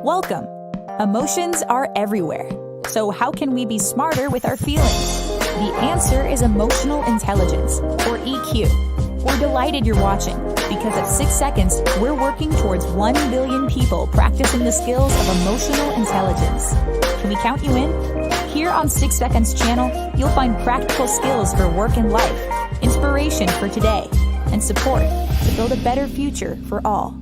Welcome. Emotions are everywhere. So how can we be smarter with our feelings? The answer is emotional intelligence, or EQ. We're delighted you're watching, because at 6 seconds, we're working towards 1 billion people practicing the skills of emotional intelligence. Can we count you in? Here on 6 Seconds channel, you'll find practical skills for work and life, inspiration for today, and support to build a better future for all.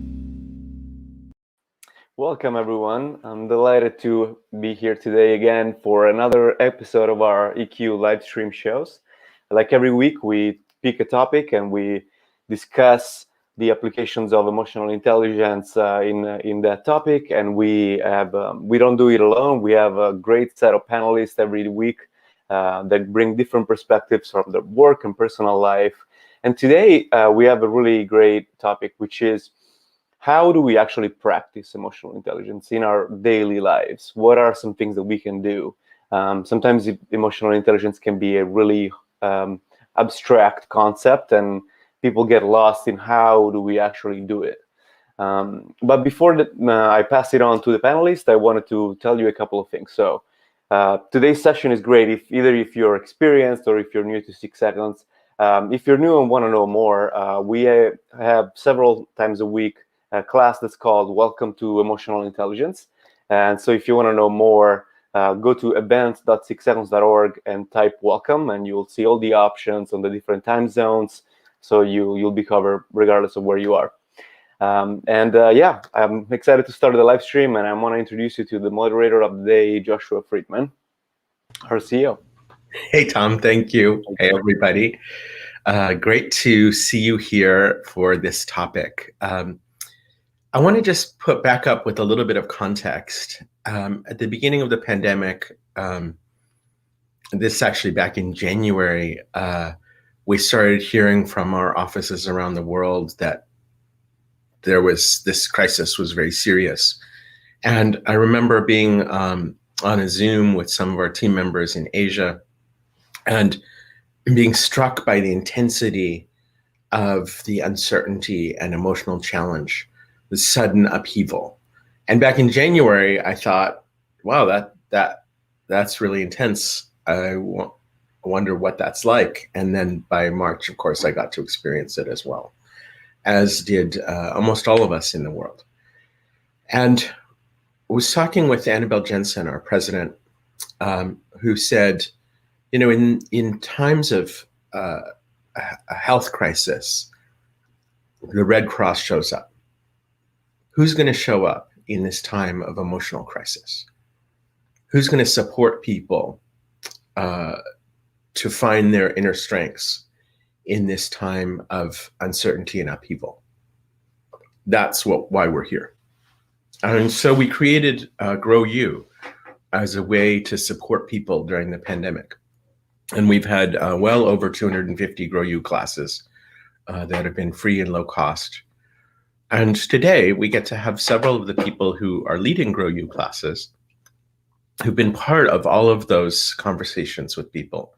Welcome, everyone. I'm delighted to be here today again for another episode of our EQ Livestream shows. Like every week, we pick a topic and we discuss the applications of emotional intelligence in that topic. And we don't do it alone. We have a great set of panelists every week that bring different perspectives from their work and personal life. And today, we have a really great topic, which is how do we actually practice emotional intelligence in our daily lives? What are some things that we can do? Sometimes emotional intelligence can be a really abstract concept, and people get lost in how do we actually do it. But before I pass it on to the panelists, I wanted to tell you a couple of things. So today's session is great if you're experienced or if you're new to 6 Seconds. If you're new and want to know more, we have several times a week a class that's called Welcome to Emotional Intelligence. And so if you want to know more, go to events.6seconds.org and type welcome, and you'll see all the options on the different time zones. So you'll be covered regardless of where you are. I'm excited to start the live stream, and I want to introduce you to the moderator of the day, Joshua Friedman, our CEO. Hey, Tom. Thank you. Hey, everybody. Great to see you here for this topic. I want to just put back up with a little bit of context. At the beginning of the pandemic, this actually back in January, we started hearing from our offices around the world that this crisis was very serious. And I remember being on a Zoom with some of our team members in Asia and being struck by the intensity of the uncertainty and emotional challenge, the sudden upheaval. And back in January, I thought, wow, that's really intense. I wonder what that's like. And then by March, of course, I got to experience it as well, as did almost all of us in the world. And I was talking with Annabelle Jensen, our president, who said, you know, in times of a health crisis, the Red Cross shows up. Who's going to show up in this time of emotional crisis? Who's going to support people to find their inner strengths in this time of uncertainty and upheaval? That's why we're here. And so we created Grow You as a way to support people during the pandemic. And we've had well over 250 Grow You classes that have been free and low cost. And today we get to have several of the people who are leading Grow You classes who've been part of all of those conversations with people.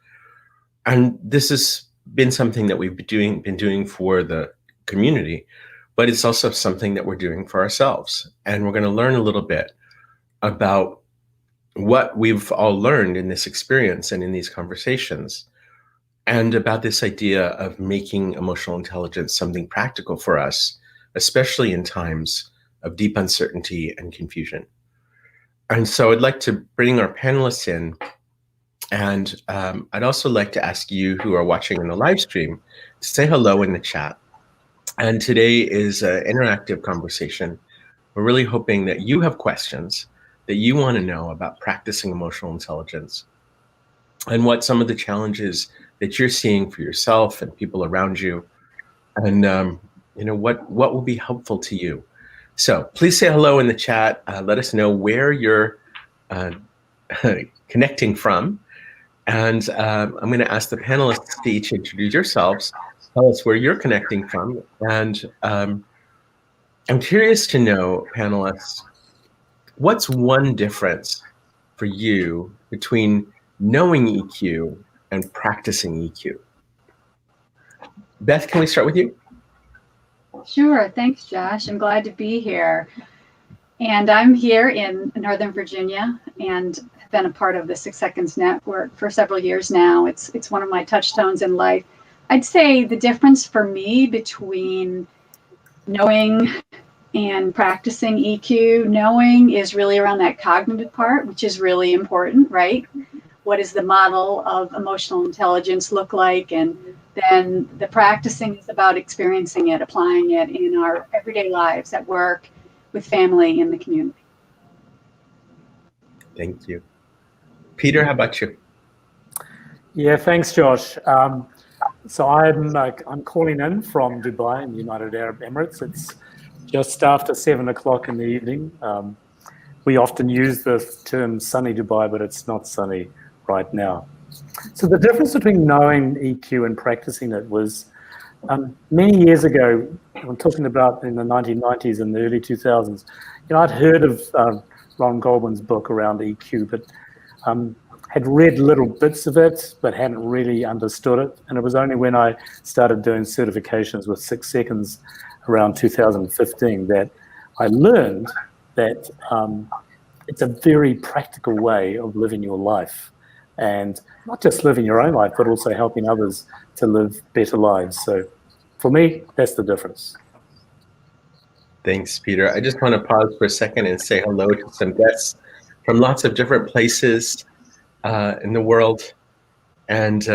And this has been something that we've been doing for the community, but it's also something that we're doing for ourselves. And we're going to learn a little bit about what we've all learned in this experience and in these conversations, and about this idea of making emotional intelligence something practical for us, especially in times of deep uncertainty and confusion. And so I'd like to bring our panelists in, and I'd also like to ask you who are watching in the live stream to say hello in the chat. And today is an interactive conversation. We're really hoping that you have questions that you want to know about practicing emotional intelligence and what some of the challenges that you're seeing for yourself and people around you, and what will be helpful to you. So please say hello in the chat. Let us know where you're connecting from. And I'm going to ask the panelists to each introduce yourselves. Tell us where you're connecting from. And I'm curious to know, panelists, what's one difference for you between knowing EQ and practicing EQ? Beth, can we start with you? Sure. Thanks, Josh. I'm glad to be here. And I'm here in Northern Virginia and have been a part of the 6 Seconds Network for several years now. It's one of my touchstones in life. I'd say the difference for me between knowing and practicing EQ, knowing is really around that cognitive part, which is really important, right? What does the model of emotional intelligence look like? And then the practicing is about experiencing it, applying it in our everyday lives at work, with family, in the community. Thank you. Peter, how about you? Yeah, thanks, Josh. So I'm calling in from Dubai in the United Arab Emirates. It's just after 7 o'clock in the evening. We often use the term sunny Dubai, but it's not sunny right now. So the difference between knowing EQ and practicing it was many years ago. I'm talking about in the 1990s and the early 2000s. I'd heard of Ron Goldman's book around EQ, but had read little bits of it, but hadn't really understood it. And it was only when I started doing certifications with 6 Seconds around 2015 that I learned that it's a very practical way of living your life, and not just living your own life, but also helping others to live better lives. So for me, that's the difference. Thanks, Peter. I just want to pause for a second and say hello to some guests from lots of different places in the world. And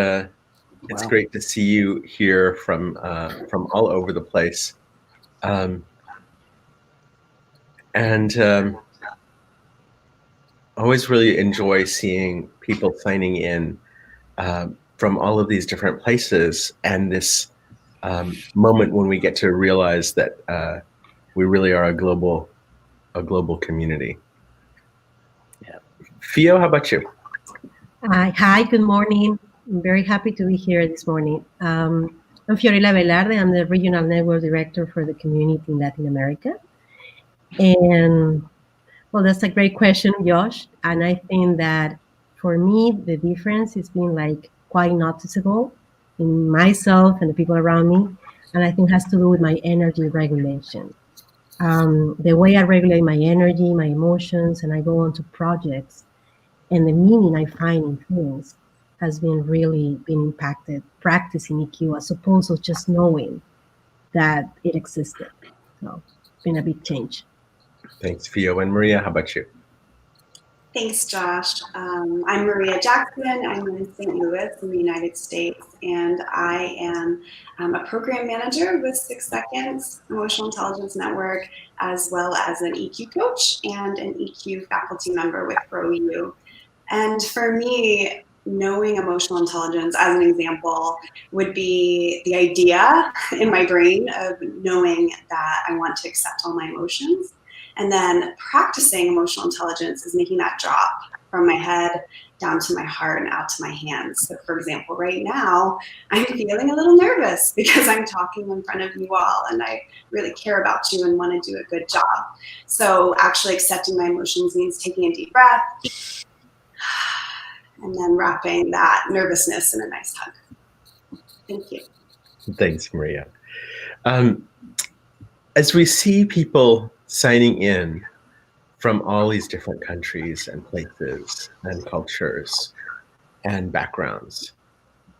it's great to see you here from all over the place. Always really enjoy seeing people signing in from all of these different places, and this moment when we get to realize that we really are a global community. Yeah. Fio, how about you? Hi, good morning. I'm very happy to be here this morning. I'm Fiorella Velarde. I'm the Regional Network Director for the community in Latin America. And well, that's a great question, Josh. And I think that for me, the difference has been like quite noticeable in myself and the people around me. And I think it has to do with my energy regulation. The way I regulate my energy, my emotions, and I go on to projects, and the meaning I find in things has been impacted practicing EQ as opposed to just knowing that it existed. So it's been a big change. Thanks, Fio. And Maria, how about you? Thanks, Josh. I'm Maria Jackson. I'm in St. Louis in the United States, and I am a program manager with 6 Seconds Emotional Intelligence Network, as well as an EQ coach and an EQ faculty member with Grow You. And for me, knowing emotional intelligence, as an example, would be the idea in my brain of knowing that I want to accept all my emotions. And then practicing emotional intelligence is making that drop from my head down to my heart and out to my hands. So for example, right now, I'm feeling a little nervous because I'm talking in front of you all and I really care about you and want to do a good job. So actually accepting my emotions means taking a deep breath and then wrapping that nervousness in a nice hug. Thank you. Thanks, Maria. As we see people signing in from all these different countries and places and cultures and backgrounds,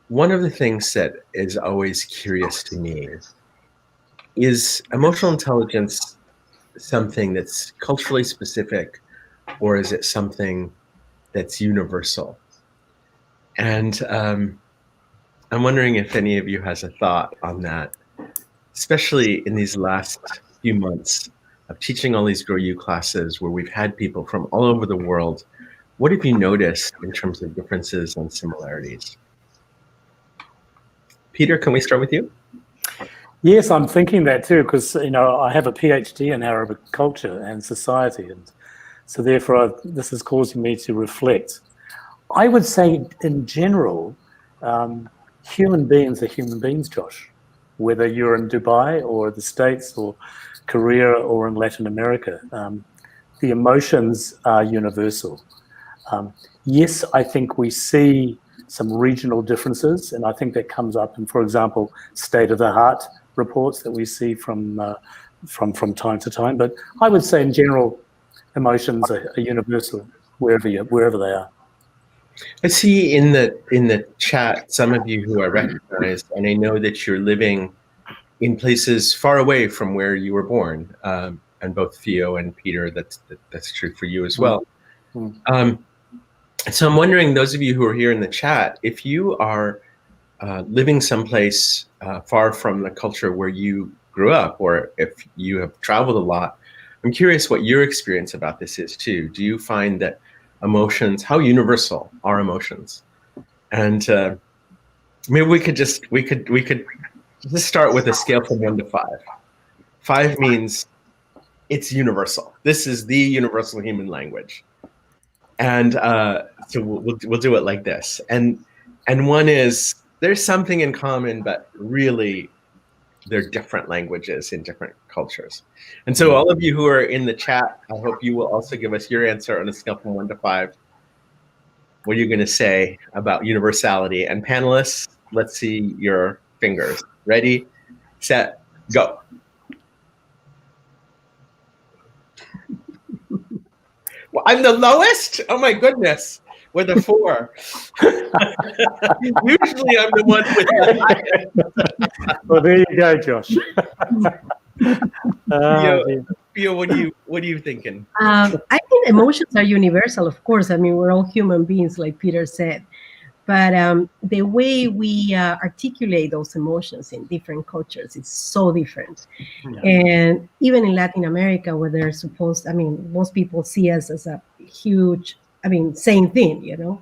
one of the things that is always curious to me is emotional intelligence something that's culturally specific, or is it something that's universal? And I'm wondering if any of you has a thought on that, especially in these last few months of teaching all these Grow You classes where we've had people from all over the world. What have you noticed in terms of differences and similarities? Peter, can we start with you? Yes, I'm thinking that too, because I have a PhD in Arabic culture and society, and so therefore this is causing me to reflect. I would say in general, human beings are human beings, Josh, whether you're in Dubai or the States or Korea or in Latin America. The emotions are universal. Yes, I think we see some regional differences, and I think that comes up in, for example, state of the heart reports that we see from time to time. But I would say in general, emotions are universal wherever they are. I see in the chat some of you who are recognized, and I know that you're living in places far away from where you were born. And both Theo and Peter, that's true for you as well. So I'm wondering, those of you who are here in the chat, if you are living someplace far from the culture where you grew up, or if you have traveled a lot, I'm curious what your experience about this is too. Do you find that emotions, how universal are emotions? And maybe we could just start with a scale from 1 to 5. 5 means it's universal. This is the universal human language. And so we'll do it like this. And 1 is there's something in common, but really they're different languages in different cultures. And so all of you who are in the chat, I hope you will also give us your answer on a scale from 1 to 5. What are you going to say about universality? And panelists, let's see your fingers. Ready, set, go. Well, I'm the lowest? Oh my goodness. With a 4. Usually I'm the one with the highest. Well, there you go, Josh. Theo, what are you thinking? I think emotions are universal, of course. I mean, we're all human beings, like Peter said. But the way we articulate those emotions in different cultures is so different. Yeah. And even in Latin America, where they're supposed, I mean, most people see us as a huge, I mean, same thing, you know.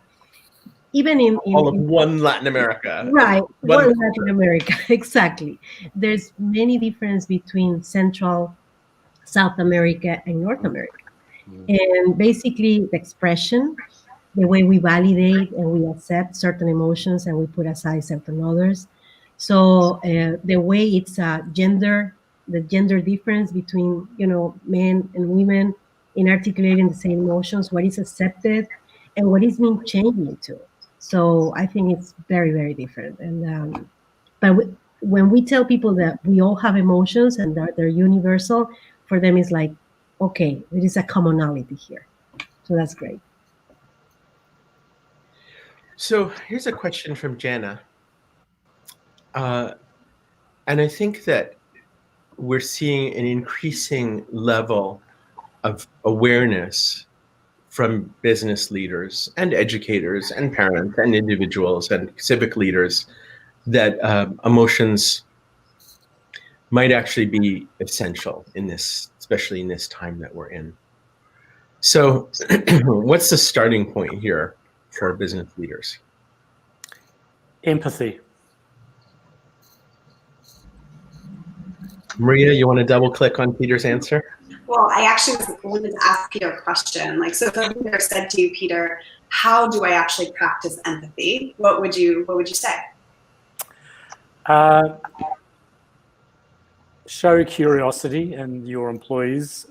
Even in all of one Latin America. Right, one Latin America, exactly. There's many differences between Central, South America, and North America. And basically the expression, the way we validate and we accept certain emotions and we put aside certain others. So the way it's the gender difference between, you know, men and women in articulating the same emotions, what is accepted and what is being changed into. So I think it's very, very different. And but when we tell people that we all have emotions and that they're universal, for them it's like, okay, there is a commonality here. So that's great. So here's a question from Jana. And I think that we're seeing an increasing level of awareness from business leaders and educators and parents and individuals and civic leaders that emotions might actually be essential in this, especially in this time that we're in. So what's the starting point here for business leaders? Empathy. Maria, you want to double click on Peter's answer? Well, I actually wanted to ask Peter a question. Like, so if Peter said to you, Peter, how do I actually practice empathy? What would you say? Show curiosity in your employees.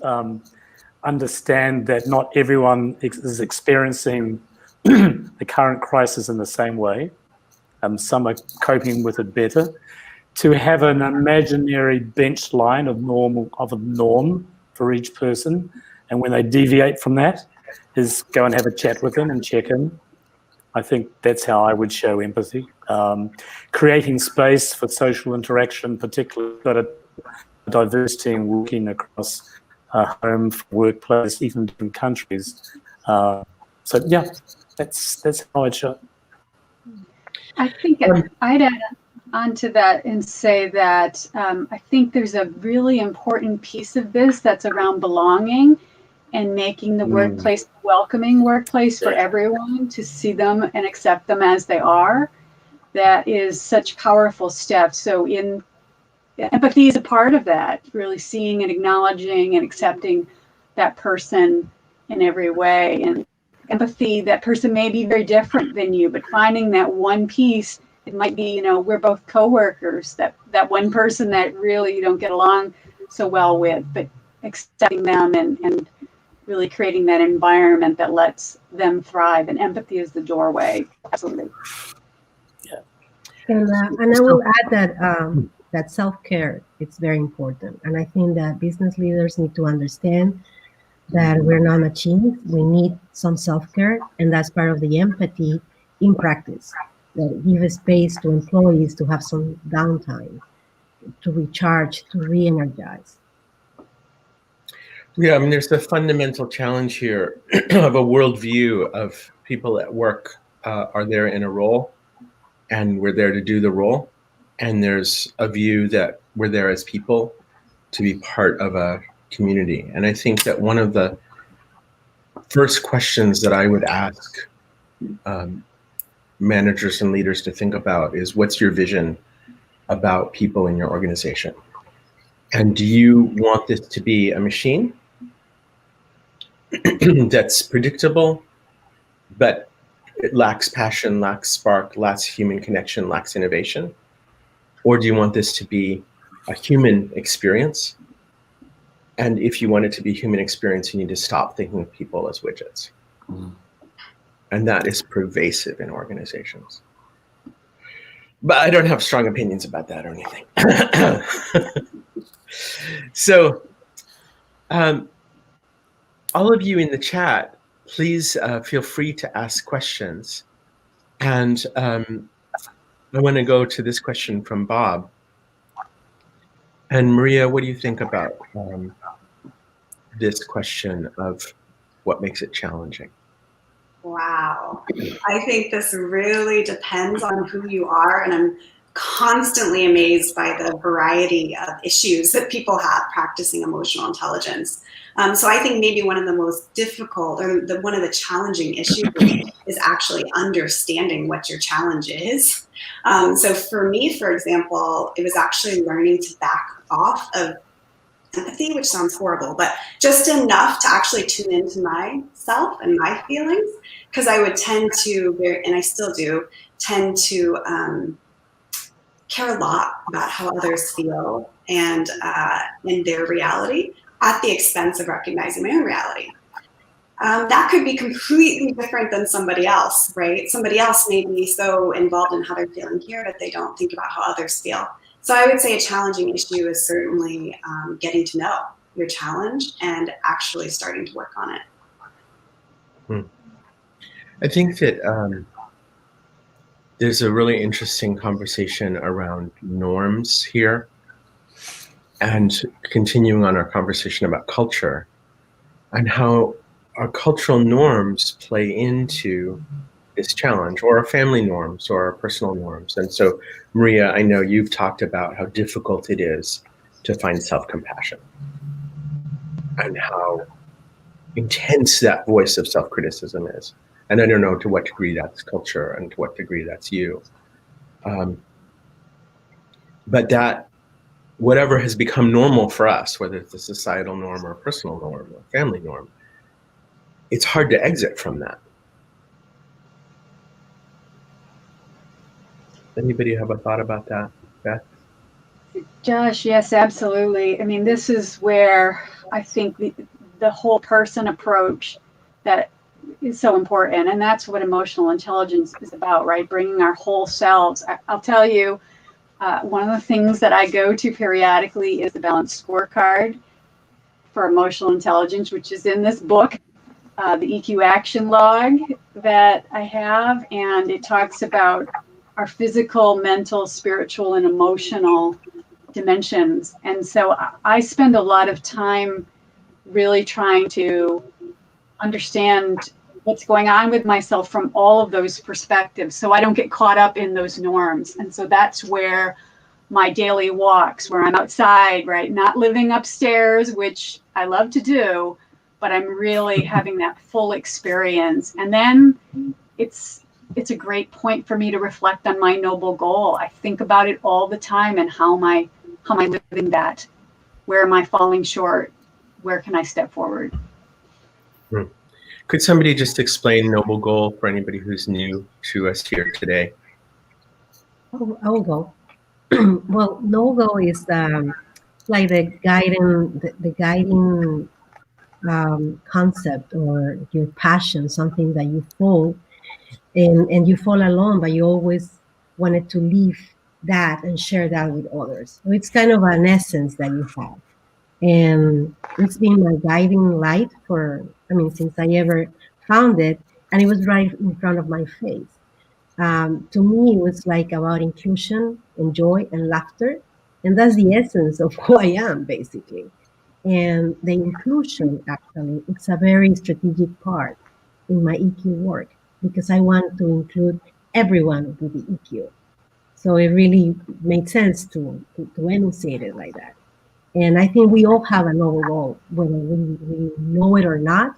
Understand that not everyone is experiencing the current crisis in the same way. Some are coping with it better. To have an imaginary bench line of a norm for each person, and when they deviate from that, is go and have a chat with them and check in. I think that's how I would show empathy. Creating space for social interaction, particularly got a diverse team working across home, workplace, even different countries. So yeah, that's how I'd show. I think I'd add on to that and say that I think there's a really important piece of this that's around belonging and making the workplace a welcoming workplace for everyone to see them and accept them as they are. That is such powerful steps. So empathy is a part of that, really seeing and acknowledging and accepting that person in every way. And empathy, that person may be very different than you, but finding that one piece, it might be, you know, we're both coworkers, that one person that really you don't get along so well with, but accepting them and really creating that environment that lets them thrive. And empathy is the doorway. Absolutely. Yeah. And I will add that that self-care, it's very important. And I think that business leaders need to understand that we're not machines. We need some self-care, and that's part of the empathy in practice, that give a space to employees to have some downtime, to recharge, to re-energize. Yeah, I mean, there's the fundamental challenge here of a worldview of people at work are there in a role, and we're there to do the role. And there's a view that we're there as people to be part of a community. And I think that one of the first questions that I would ask managers and leaders to think about is, what's your vision about people in your organization? And do you want this to be a machine that's predictable, but it lacks passion, lacks spark, lacks human connection, lacks innovation? Or do you want this to be a human experience? And if you want it to be a human experience, you need to stop thinking of people as widgets. Mm. And that is pervasive in organizations. But I don't have strong opinions about that or anything. So, all of you in the chat, please feel free to ask questions. And I want to go to this question from Bob. And Maria, what do you think about this question of what makes it challenging? Wow. I think this really depends on who you are, and I'm constantly amazed by the variety of issues that people have practicing emotional intelligence. So I think maybe one of the most difficult, or one of the challenging issues is actually understanding what your challenge is. So for me, for example, it was actually learning to back off of empathy, which sounds horrible, but just enough to actually tune into myself and my feelings, because I would tend to, and I still do, tend to care a lot about how others feel and in their reality at the expense of recognizing my own reality. That could be completely different than somebody else, right? Somebody else may be so involved in how they're feeling here that they don't think about how others feel. So I would say a challenging issue is certainly getting to know your challenge and actually starting to work on it. I think that there's a really interesting conversation around norms here, and continuing on our conversation about culture and how our cultural norms play into this challenge, or our family norms, or our personal norms. And so, Maria, I know you've talked about how difficult it is to find self-compassion and how intense that voice of self-criticism is. And I don't know to what degree that's culture and to what degree that's you. But that, whatever has become normal for us, whether it's a societal norm or a personal norm or a family norm, it's hard to exit from that. Anybody have a thought about that, Beth? Josh, yes, absolutely. I mean, this is where I think the whole person approach that is so important. And that's what emotional intelligence is about, right? Bringing our whole selves. I'll tell you, one of the things that I go to periodically is the balanced scorecard for emotional intelligence, which is in this book, the EQ action log that I have. And it talks about our physical, mental, spiritual, and emotional dimensions. And so I spend a lot of time really trying to understand what's going on with myself from all of those perspectives, so I don't get caught up in those norms. And so that's where my daily walks, where I'm outside, right? Not living upstairs, which I love to do, but I'm really having that full experience. And then it's a great point for me to reflect on my noble goal. I think about it all the time, and how am I living that? Where am I falling short? Where can I step forward? Could somebody just explain noble goal for anybody who's new to us here today? I will go. Well, noble goal is like the guiding concept, or your passion, something that you fall, and you fall alone, but you always wanted to leave that and share that with others. So it's kind of an essence that you have. And It's been my guiding light since I ever found it, and it was right in front of my face. To me, it was like about inclusion and joy and laughter, and that's the essence of who I am, basically. And the inclusion, actually, it's a very strategic part in my EQ work because I want to include everyone with the EQ. So it really made sense to enunciate it like that. And I think we all have a noble goal, whether we know it or not.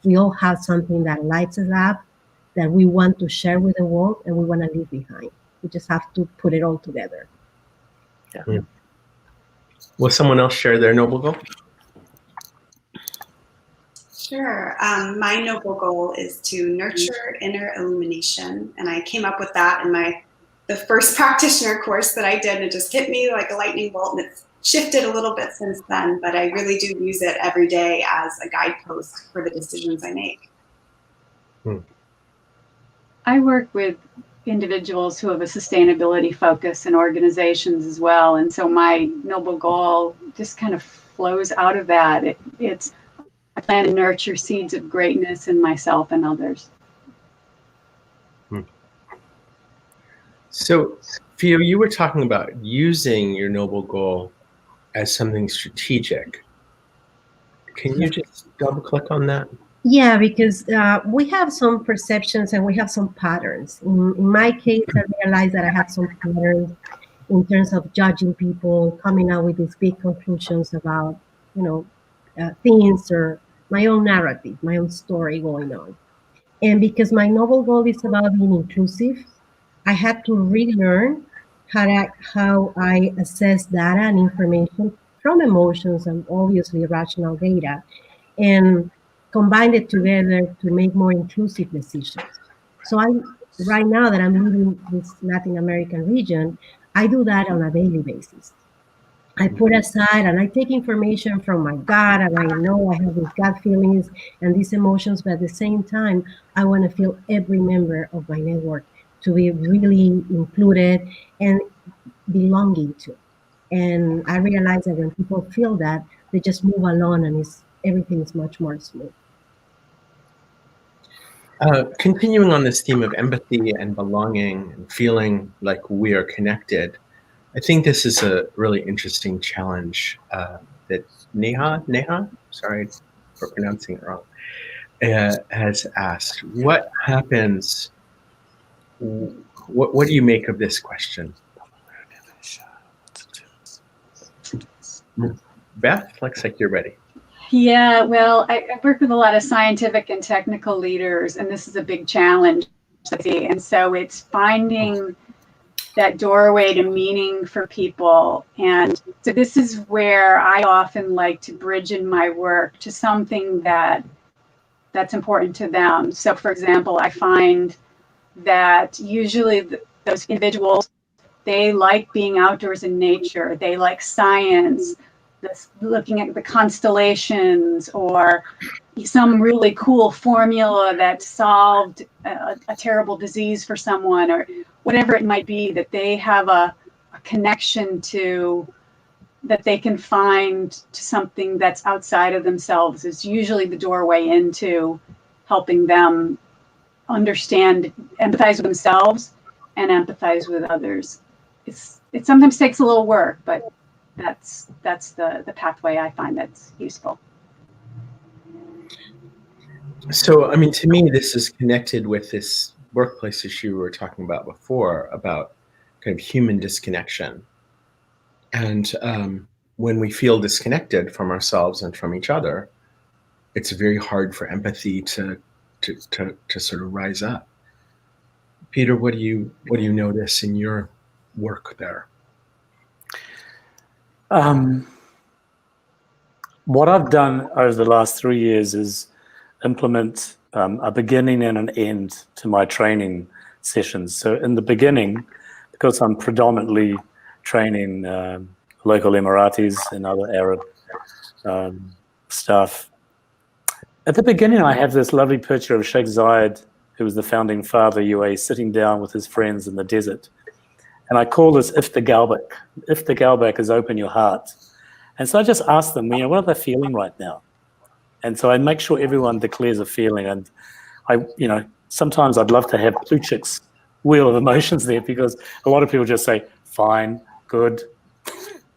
We all have something that lights us up, that we want to share with the world, and we want to leave behind. We just have to put it all together. Yeah. Will someone else share their noble goal? Sure. My noble goal is to nurture inner illumination, and I came up with that in the first practitioner course that I did, and it just hit me like a lightning bolt, and it's shifted a little bit since then, but I really do use it every day as a guidepost for the decisions I make. I work with individuals who have a sustainability focus in organizations as well, and so my noble goal just kind of flows out of that. It's I plan to nurture seeds of greatness in myself and others. So, Fio, you were talking about using your noble goal as something strategic. Can you just double click on that? Yeah, because we have some perceptions and we have some patterns. In my case, I realized that I had some patterns in terms of judging people, coming out with these big conclusions about, things, or my own narrative, my own story going on. And because my noble goal is about being inclusive, I had to relearn how I assess data and information from emotions and obviously rational data, and combine it together to make more inclusive decisions. So right now that I'm leading this Latin American region, I do that on a daily basis. I put aside and I take information from my gut, and I know I have these gut feelings and these emotions, but at the same time, I want to feel every member of my network to be really included and belonging to. And I realize that when people feel that, they just move along and everything is much more smooth. Continuing on this theme of empathy and belonging and feeling like we are connected, I think this is a really interesting challenge that Neha, sorry for pronouncing it wrong, has asked. What happens, what do you make of this question? Beth, looks like you're ready. Yeah, well, I work with a lot of scientific and technical leaders, and this is a big challenge. And so it's finding that doorway to meaning for people. And so this is where I often like to bridge in my work to something that's important to them. So for example, I find that usually those individuals, they like being outdoors in nature. They like science, looking at the constellations, or some really cool formula that solved a terrible disease for someone, or whatever it might be, that they have a connection to, that they can find to something that's outside of themselves, is usually the doorway into helping them understand, empathize with themselves and empathize with others. It sometimes takes a little work, but that's the pathway I find that's useful. So, I mean, to me, this is connected with this workplace issue we were talking about before, about kind of human disconnection. And when we feel disconnected from ourselves and from each other, it's very hard for empathy to sort of rise up. Peter, what do you notice in your work there? What I've done over the last 3 years is implement a beginning and an end to my training sessions. So in the beginning, because I'm predominantly training local Emiratis and other Arab staff, at the beginning I have this lovely picture of Sheikh Zayed, who was the founding father of UAE, sitting down with his friends in the desert. And I call this If the Galbak. If the Galbak is open your heart. And so I just ask them, what are they feeling right now? And so I make sure everyone declares a feeling. And sometimes I'd love to have Plutchik's wheel of emotions there, because a lot of people just say, fine, good.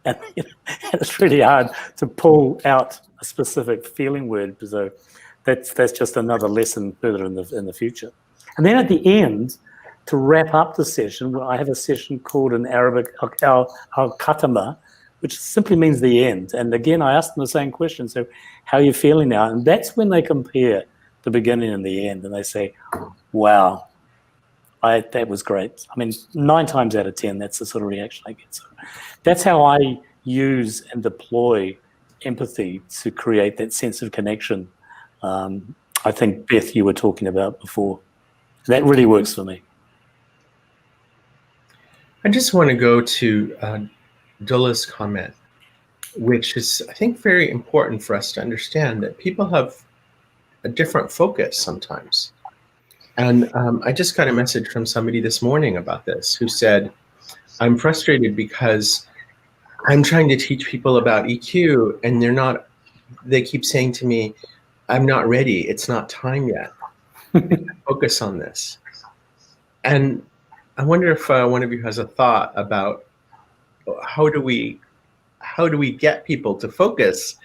And it's really hard to pull out a specific feeling word. So that's just another lesson further in the future. And then at the end, to wrap up the session, I have a session called in Arabic al-Khatama, which simply means the end. And again, I ask them the same question. So how are you feeling now? And that's when they compare the beginning and the end. And they say, wow, that was great. I mean, 9 times out of 10, that's the sort of reaction I get. So that's how I use and deploy empathy to create that sense of connection. I think, Beth, you were talking about before. That really works for me. I just want to go to Dulla's comment, which is, I think, very important for us to understand that people have a different focus sometimes. And I just got a message from somebody this morning about this, who said, I'm frustrated because I'm trying to teach people about EQ and they keep saying to me, I'm not ready, it's not time yet. Focus on this. And I wonder if one of you has a thought about how do we get people to focus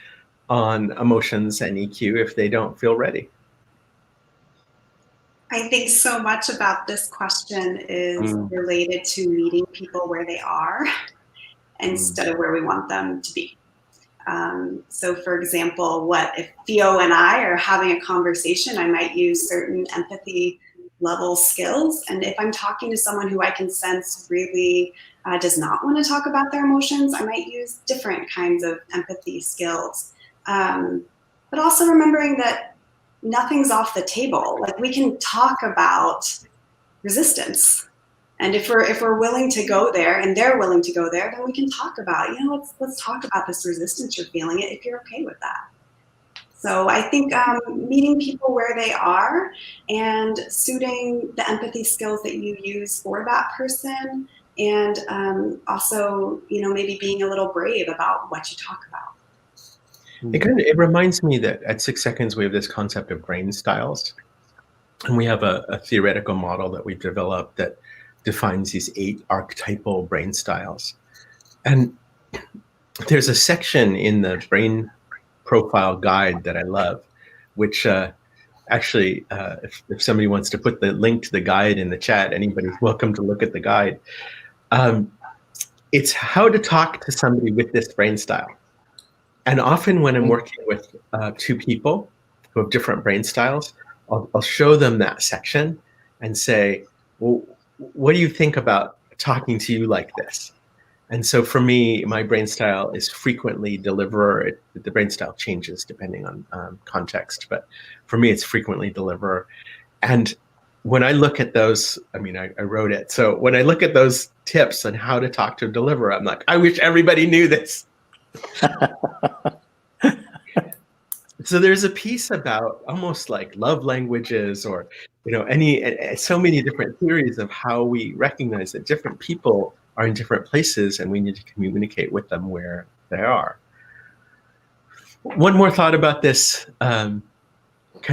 on emotions and EQ if they don't feel ready? I think so much about this question is related to meeting people where they are instead of where we want them to be. So for example, if Theo and I are having a conversation, I might use certain empathy level skills. And if I'm talking to someone who I can sense really does not want to talk about their emotions, I might use different kinds of empathy skills. But also remembering that nothing's off the table. Like, we can talk about resistance. And if we're willing to go there and they're willing to go there, then we can talk about, let's talk about this resistance you're feeling, if you're okay with that. So I think meeting people where they are and suiting the empathy skills that you use for that person, and also, maybe being a little brave about what you talk about. It reminds me that at 6 Seconds, we have this concept of brain styles. And we have a theoretical model that we've developed that defines these 8 archetypal brain styles. And there's a section in the brain profile guide that I love, which actually, if somebody wants to put the link to the guide in the chat, anybody's welcome to look at the guide. It's how to talk to somebody with this brain style. And often when I'm working with 2 people who have different brain styles, I'll show them that section and say, well, what do you think about talking to you like this? And so for me, my brain style is frequently deliverer. The brain style changes depending on context, but for me, it's frequently deliverer. And when I look at those, I wrote it. So when I look at those tips on how to talk to a deliverer, I'm like, I wish everybody knew this. So there's a piece about almost like love languages, or so many different theories of how we recognize that different people are in different places and we need to communicate with them where they are. One more thought about this, kind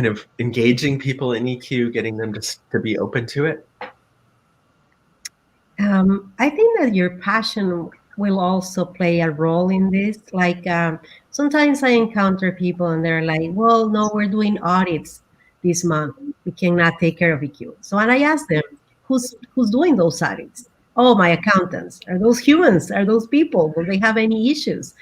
of engaging people in EQ, getting them to be open to it. I think that your passion will also play a role in this. Like, sometimes I encounter people and they're like, well, no, we're doing audits this month. We cannot take care of EQ. So when I ask them, who's doing those audits? Oh, my accountants. Are those humans? Are those people? Will they have any issues?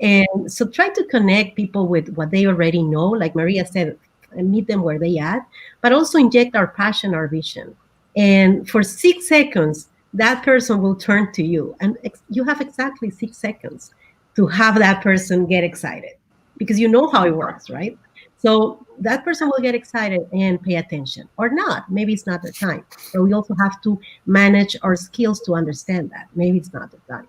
And so try to connect people with what they already know, like Maria said, and meet them where they at, but also inject our passion, our vision. And for 6 seconds, that person will turn to you, and you have exactly 6 seconds to have that person get excited, because you know how it works, right? So that person will get excited and pay attention, or not. Maybe it's not the time. So we also have to manage our skills to understand that. Maybe it's not the time.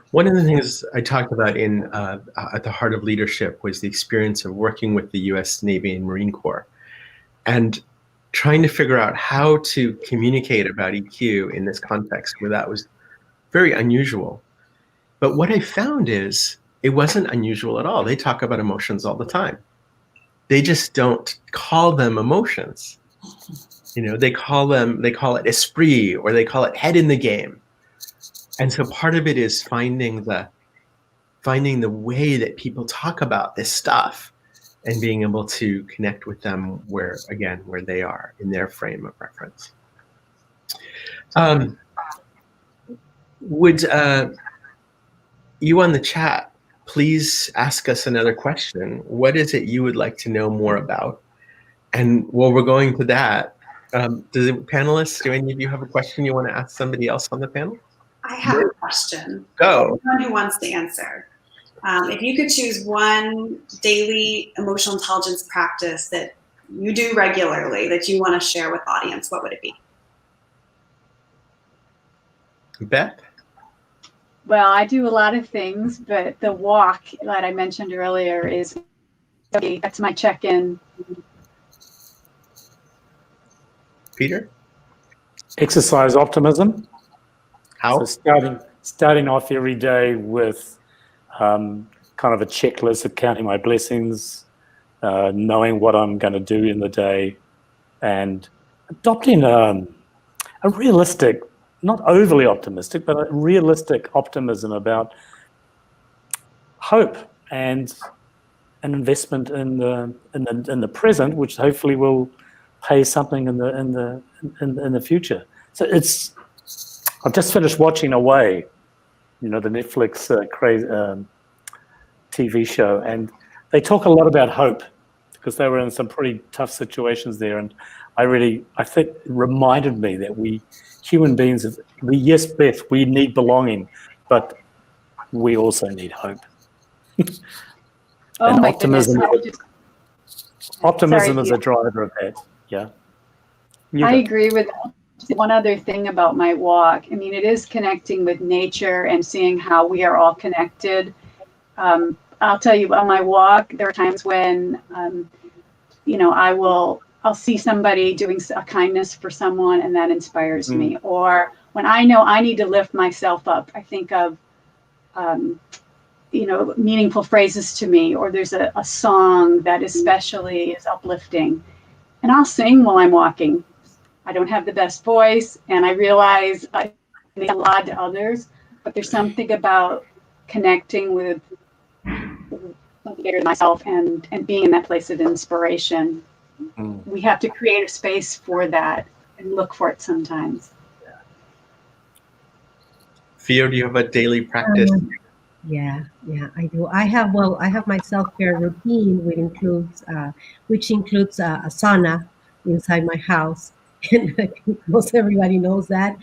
One of the things I talked about in at the Heart of Leadership was the experience of working with the U.S. Navy and Marine Corps, and trying to figure out how to communicate about EQ in this context where that was very unusual. But what I found is it wasn't unusual at all. They talk about emotions all the time. They just don't call them emotions. They call it esprit, or they call it head in the game. And so part of it is finding the way that people talk about this stuff and being able to connect with them where they are in their frame of reference. Would you on the chat please ask us another question? What is it you would like to know more about? And while we're going to that, panelists, do any of you have a question you want to ask somebody else on the panel? I have a question. Go. Anyone who wants to answer. If you could choose one daily emotional intelligence practice that you do regularly that you want to share with the audience, what would it be? Beth? Well, I do a lot of things, but the walk that I mentioned earlier that's my check-in. Peter? Exercise optimism. How? So starting off every day with kind of a checklist of counting my blessings, knowing what I'm going to do in the day, and adopting a realistic, not overly optimistic, but a realistic optimism about hope and an investment in the present, which hopefully will pay something in the future. So I've just finished watching Away, the Netflix TV show, and they talk a lot about hope because they were in some pretty tough situations there, and I think it reminded me that we human beings, yes, Beth, we need belonging, but we also need hope. Oh, and my optimism, goodness. optimism is a driver of that. Yeah. I agree with one other thing about my walk. I mean, it is connecting with nature and seeing how we are all connected. I'll tell you, on my walk, there are times when, I'll see somebody doing a kindness for someone, and that inspires me. Or when I know I need to lift myself up, I think of, meaningful phrases to me, or there's a song that especially is uplifting. And I'll sing while I'm walking. I don't have the best voice, and I realize I mean a lot to others, but there's something about connecting with something bigger than myself and being in that place of inspiration. We have to create a space for that and look for it sometimes. Fio, do you have a daily practice? Yeah, I do. I have my self-care routine, which includes a sauna inside my house. And most everybody knows that.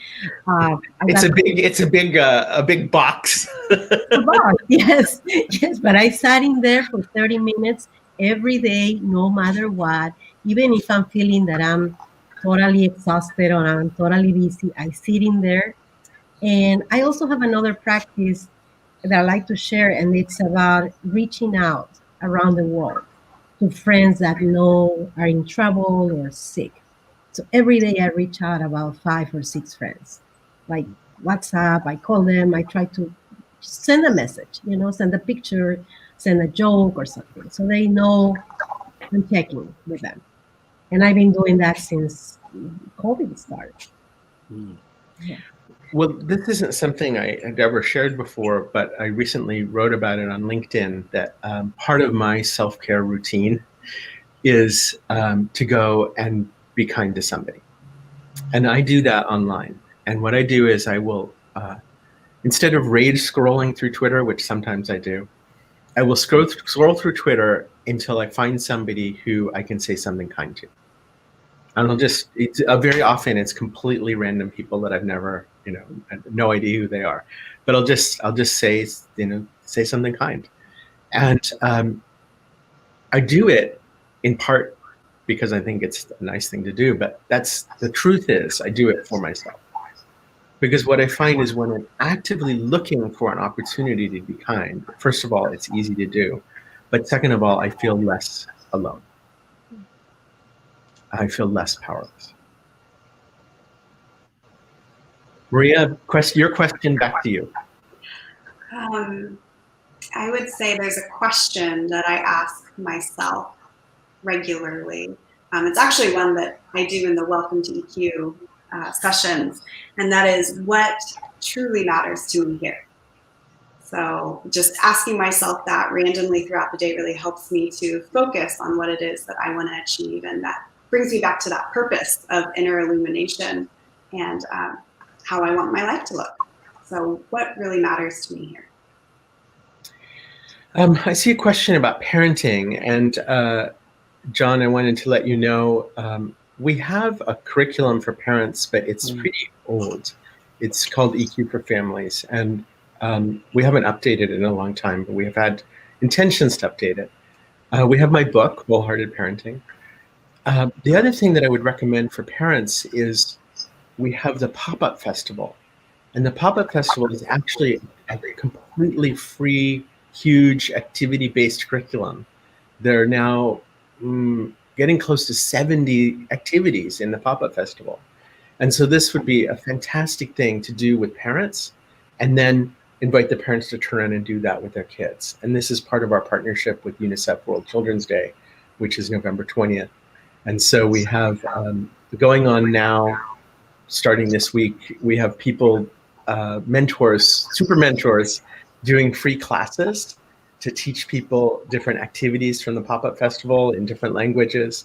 It's a big box. A box, yes. But I sat in there for 30 minutes every day, no matter what. Even if I'm feeling that I'm totally exhausted or I'm totally busy, I sit in there. And I also have another practice that I like to share, and it's about reaching out around the world to friends that are in trouble or sick. So every day I reach out about 5 or 6 friends, like WhatsApp. I call them. I try to send a message, send a picture, send a joke or something, so they know I'm checking with them. And I've been doing that since COVID started. Yeah. Well, this isn't something I had ever shared before, but I recently wrote about it on LinkedIn, that part of my self-care routine is to go and be kind to somebody. And I do that online. And what I do is I will, instead of rage scrolling through Twitter, which sometimes I do, I will scroll through Twitter until I find somebody who I can say something kind to. And very often it's completely random people that I've never, I have no idea who they are, but I'll just say something kind. And I do it in part because I think it's a nice thing to do, but the truth is I do it for myself. Because what I find is when I'm actively looking for an opportunity to be kind, first of all, it's easy to do. But second of all, I feel less alone. I feel less powerless. Maria, your question back to you. I would say there's a question that I ask myself regularly. It's actually one that I do in the Welcome to EQ sessions, and that is, what truly matters to me here? So just asking myself that randomly throughout the day really helps me to focus on what it is that I want to achieve, and that brings me back to that purpose of inner illumination and how I want my life to look. So what really matters to me here? I see a question about parenting, and John, I wanted to let you know we have a curriculum for parents, but it's pretty old. It's called EQ for Families, and we haven't updated it in a long time, but we have had intentions to update it. We have my book, Wholehearted Parenting. The other thing that I would recommend for parents is we have the Pop-Up Festival. And the Pop-Up Festival is actually a completely free, huge activity-based curriculum. There are now getting close to 70 activities in the Pop-Up Festival. And so this would be a fantastic thing to do with parents, and then invite the parents to turn around and do that with their kids. And this is part of our partnership with UNICEF World Children's Day, which is November 20th. And so we have going on now, starting this week, we have people, mentors, super mentors, doing free classes to teach people different activities from the Pop-Up Festival in different languages.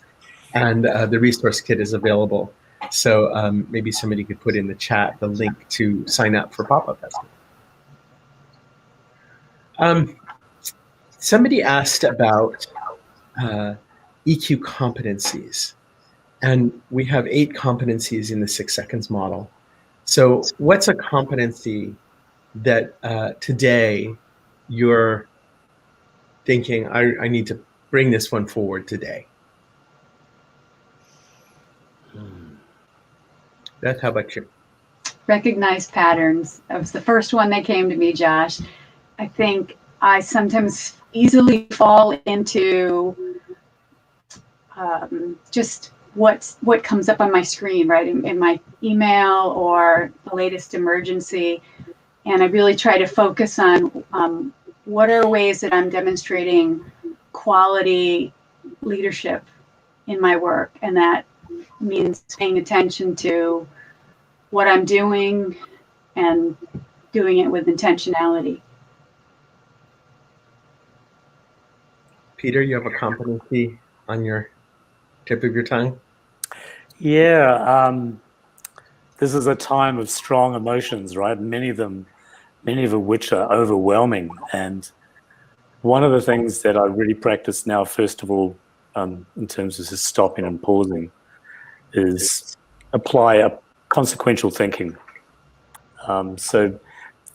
And the resource kit is available. So maybe somebody could put in the chat the link to sign up for Pop-Up Festival. Somebody asked about EQ competencies, and we have 8 competencies in the 6 seconds model. So what's a competency that today you're thinking, I need to bring this one forward today? Beth, how about you? Recognize patterns. That was the first one that came to me, Josh. I think I sometimes easily fall into just what comes up on my screen, right, in my email or the latest emergency. And I really try to focus on what are ways that I'm demonstrating quality leadership in my work. And that means paying attention to what I'm doing and doing it with intentionality. Peter, you have a competency on your tip of your tongue? Yeah, this is a time of strong emotions, right? Many of which are overwhelming. And one of the things that I really practice now, first of all, in terms of just stopping and pausing, is apply a consequential thinking. So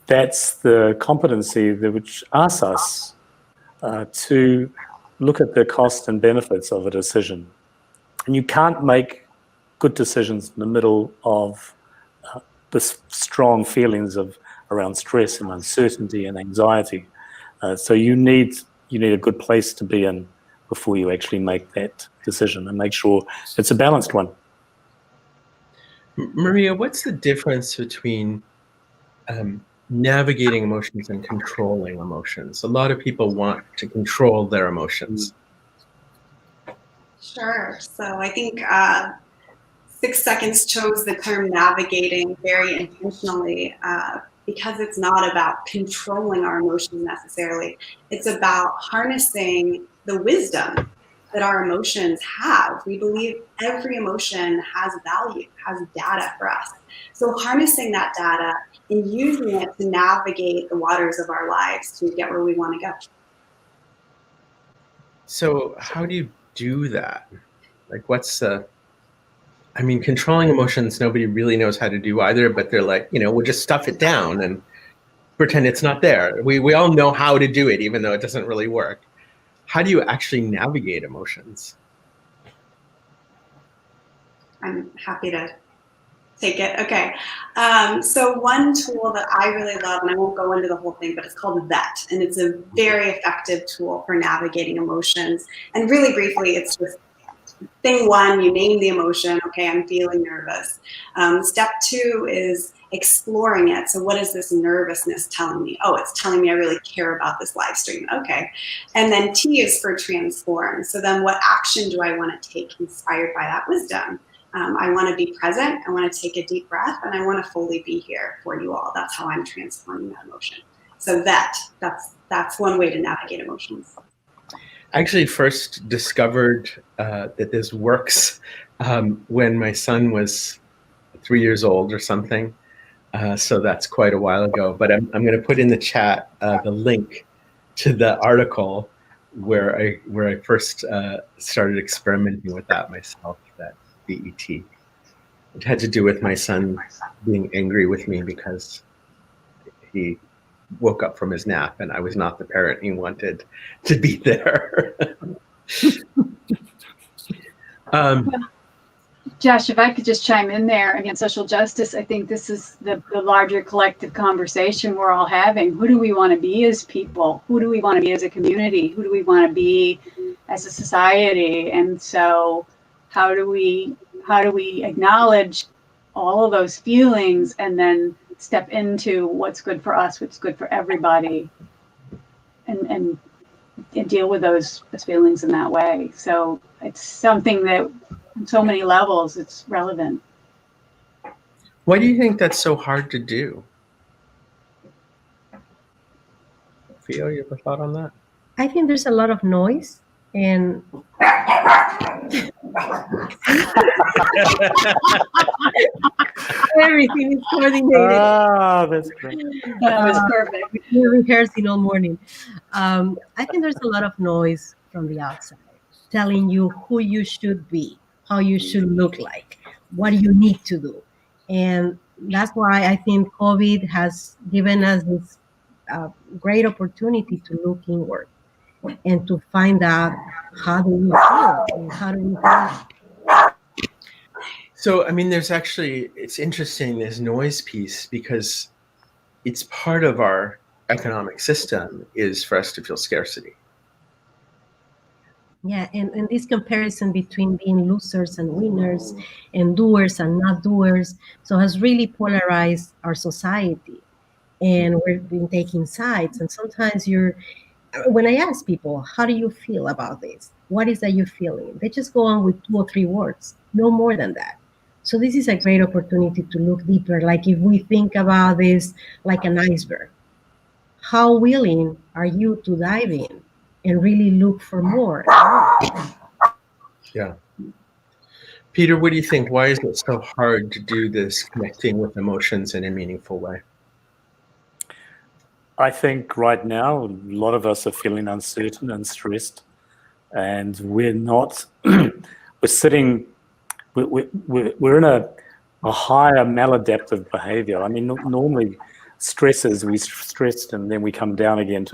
that's the competency which asks us to look at the cost and benefits of a decision. And you can't make good decisions in the middle of the strong feelings around stress and uncertainty and anxiety. So you need a good place to be in before you actually make that decision, and make sure it's a balanced one. Maria, what's the difference between navigating emotions and controlling emotions? A lot of people want to control their emotions. Sure. So I think 6 seconds chose the term navigating very intentionally because it's not about controlling our emotions necessarily. It's about harnessing the wisdom that our emotions have. We believe every emotion has value, has data for us. So harnessing that data and using it to navigate the waters of our lives to get where we want to go. So how do you do that? Like, controlling emotions, nobody really knows how to do either, but they're like, we'll just stuff it down and pretend it's not there. We all know how to do it, even though it doesn't really work. How do you actually navigate emotions? I'm happy to take it. Okay. So one tool that I really love, and I won't go into the whole thing, but it's called VET, and it's a very effective tool for navigating emotions. And really briefly, it's just thing 1, you name the emotion. Okay, I'm feeling nervous. Step 2 is exploring it. So what is this nervousness telling me? Oh, it's telling me I really care about this live stream. Okay. And then T is for transform. So then what action do I want to take inspired by that wisdom? I want to be present. I want to take a deep breath, and I want to fully be here for you all. That's how I'm transforming that emotion. So that's one way to navigate emotions. I actually first discovered that this works when my son was 3 years old or something. So that's quite a while ago. But I'm going to put in the chat the link to the article where I first started experimenting with that myself. That BET. It had to do with my son being angry with me because he woke up from his nap and I was not the parent he wanted to be there. Josh, if I could just chime in there, again, social justice, I think this is the larger collective conversation we're all having. Who do we want to be as people? Who do we want to be as a community? Who do we want to be as a society? And so how do we acknowledge all of those feelings and then step into what's good for us, what's good for everybody, and deal with those feelings in that way. So it's something that on so many levels it's relevant. Why do you think that's so hard to do? Fio, you have a thought on that? I think there's a lot of noise and everything is coordinated. Ah, that's great. That was perfect. We're rehearsing all morning. I think there's a lot of noise from the outside telling you who you should be, how you should look like, what you need to do. And that's why I think COVID has given us this great opportunity to look inward and to find out how do we feel and how do we feel. So, I mean, it's interesting, this noise piece, because it's part of our economic system is for us to feel scarcity. Yeah, and this comparison between being losers and winners and doers and not doers, so has really polarized our society. And we've been taking sides. And sometimes when I ask people, how do you feel about this? What is that you're feeling? They just go on with 2 or 3 words, no more than that. So this is a great opportunity to look deeper. Like if we think about this like an iceberg, how willing are you to dive in and really look for more? Yeah. Peter, what do you think? Why is it so hard to do this connecting with emotions in a meaningful way? I think right now, a lot of us are feeling uncertain and stressed, and we're not, we're in a higher maladaptive behavior. I mean, normally stresses, we stressed and then we come down again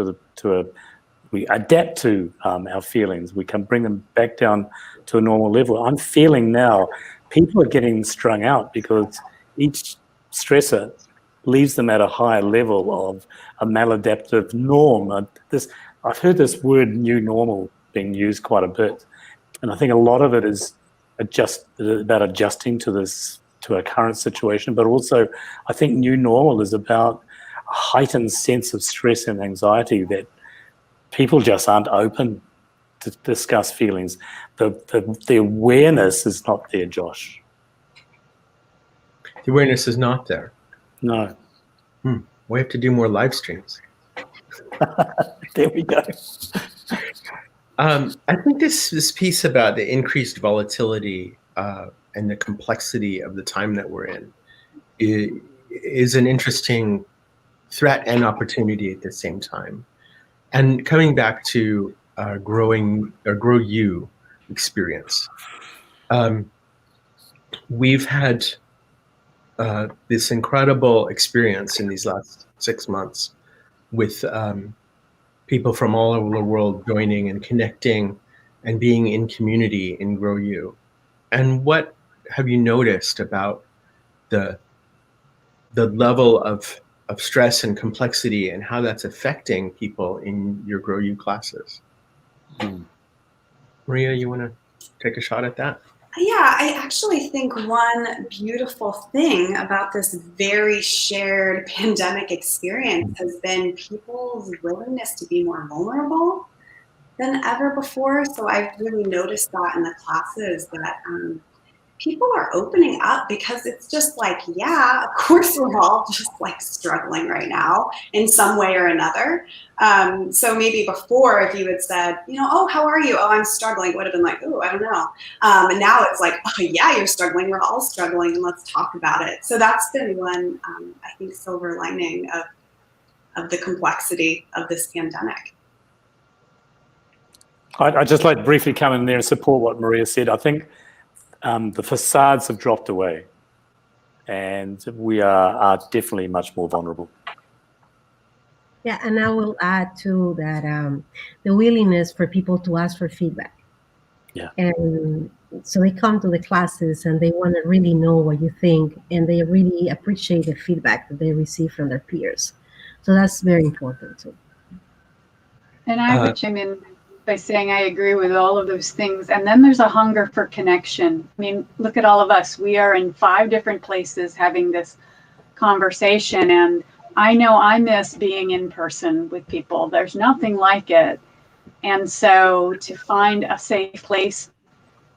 we adapt to our feelings. We can bring them back down to a normal level. I'm feeling now people are getting strung out because each stressor leaves them at a higher level of a maladaptive norm. I've heard this word new normal being used quite a bit. And I think a lot of it is about adjusting to our current situation, but also I think new normal is about a heightened sense of stress and anxiety that people just aren't open to discuss feelings. The awareness is not there, Josh. The awareness is not there. No. We have to do more live streams. There we go. I think this piece about the increased volatility and the complexity of the time that we're in is an interesting threat and opportunity at the same time. And coming back to our Grow You experience, we've had this incredible experience in these last 6 months with people from all over the world joining and connecting and being in community in Grow You. And what have you noticed about the level of stress and complexity and how that's affecting people in your Grow You classes? Maria, you want to take a shot at that? Yeah, I actually think one beautiful thing about this very shared pandemic experience has been people's willingness to be more vulnerable than ever before. So I've really noticed that in the classes that people are opening up, because it's just like, yeah, of course we're all just like struggling right now in some way or another. So maybe before, if you had said, oh, how are you? Oh, I'm struggling, it would have been like, oh, I don't know. And now it's like, oh yeah, you're struggling. We're all struggling, and let's talk about it. So that's been one, I think, silver lining of the complexity of this pandemic. I'd just like to briefly come in there and support what Maria said. I think the facades have dropped away, and we are definitely much more vulnerable. Yeah, and I will add to that the willingness for people to ask for feedback. Yeah. And so they come to the classes and they want to really know what you think, and they really appreciate the feedback that they receive from their peers. So that's very important too. And I would chime in by saying I agree with all of those things. And then there's a hunger for connection. I mean, look at all of us. We are in 5 different places having this conversation. And I know I miss being in person with people. There's nothing like it. And so to find a safe place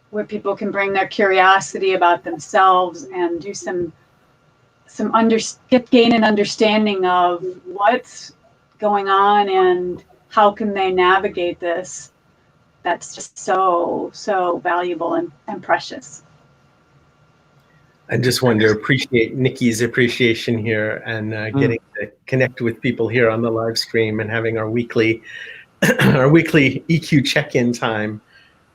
where people can bring their curiosity about themselves and do gain an understanding of what's going on and how can they navigate this, that's just so valuable and precious. I just wanted to appreciate Nikki's appreciation here and getting to connect with people here on the live stream and having our weekly EQ check-in time.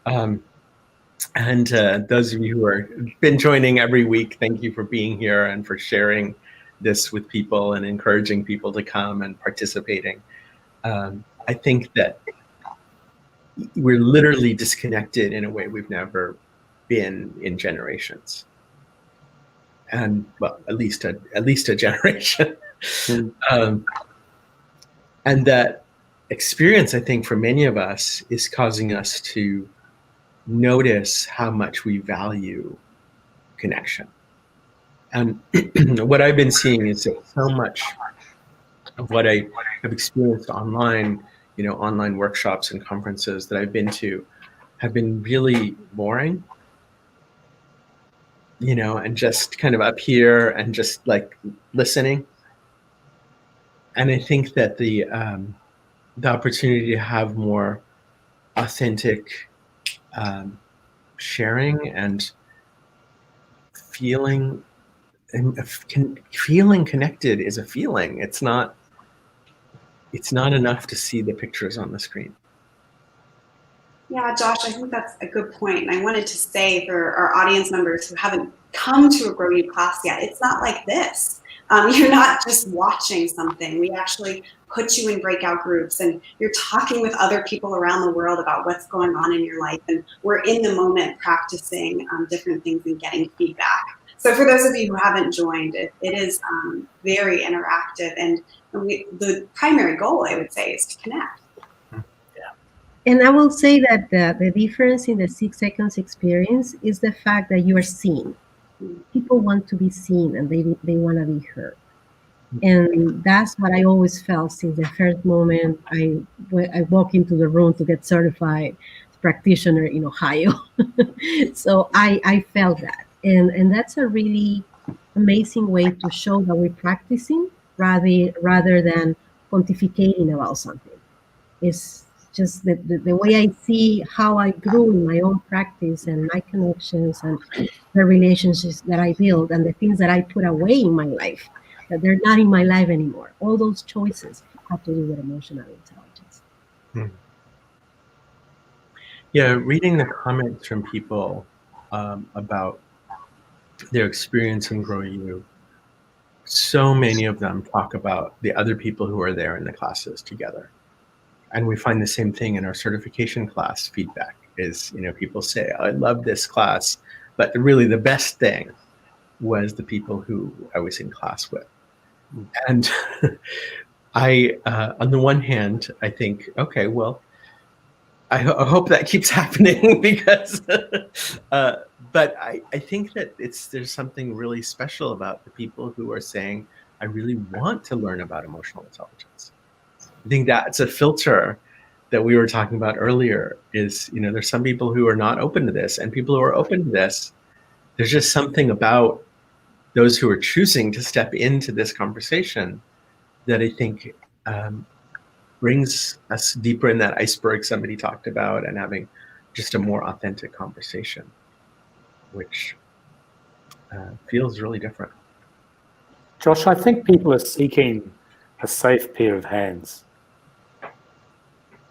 And those of you who have been joining every week, thank you for being here and for sharing this with people and encouraging people to come and participating. I think that we're literally disconnected in a way we've never been in generations. And well, at least a generation. And that experience, I think, for many of us is causing us to notice how much we value connection. And what I've been seeing is that so much of what I have experienced online, online workshops and conferences that I've been to have been really boring, and just kind of up here and just like listening. And I think that the opportunity to have more authentic sharing and feeling connected is a feeling. It's not enough to see the pictures on the screen. Yeah, Josh, I think that's a good point. And I wanted to say for our audience members who haven't come to a Grow You class yet, it's not like this. You're not just watching something. We actually put you in breakout groups and you're talking with other people around the world about what's going on in your life. And we're in the moment practicing different things and getting feedback. So for those of you who haven't joined, it is very interactive. And the primary goal, I would say, is to connect. And I will say that the difference in the 6 seconds experience is the fact that you are seen. People want to be seen and they want to be heard. And that's what I always felt since the first moment I walked into the room to get certified practitioner in Ohio. So I felt that. And that's a really amazing way to show that we're practicing rather than pontificating about something. It's just the way I see how I grew in my own practice and my connections and the relationships that I build and the things that I put away in my life, that they're not in my life anymore. All those choices have to do with emotional intelligence. Yeah, reading the comments from people about their experience in Grow You, so many of them talk about the other people who are there in the classes together. And we find the same thing in our certification class feedback is, people say, I love this class, but really the best thing was the people who I was in class with. And I, on the one hand, I think, okay, well, I hope that keeps happening because, but I think that there's something really special about the people who are saying, I really want to learn about emotional intelligence. I think that's a filter that we were talking about earlier is, there's some people who are not open to this, and people who are open to this, there's just something about those who are choosing to step into this conversation that I think brings us deeper in that iceberg somebody talked about, and having just a more authentic conversation, which feels really different. Josh, I think people are seeking a safe pair of hands.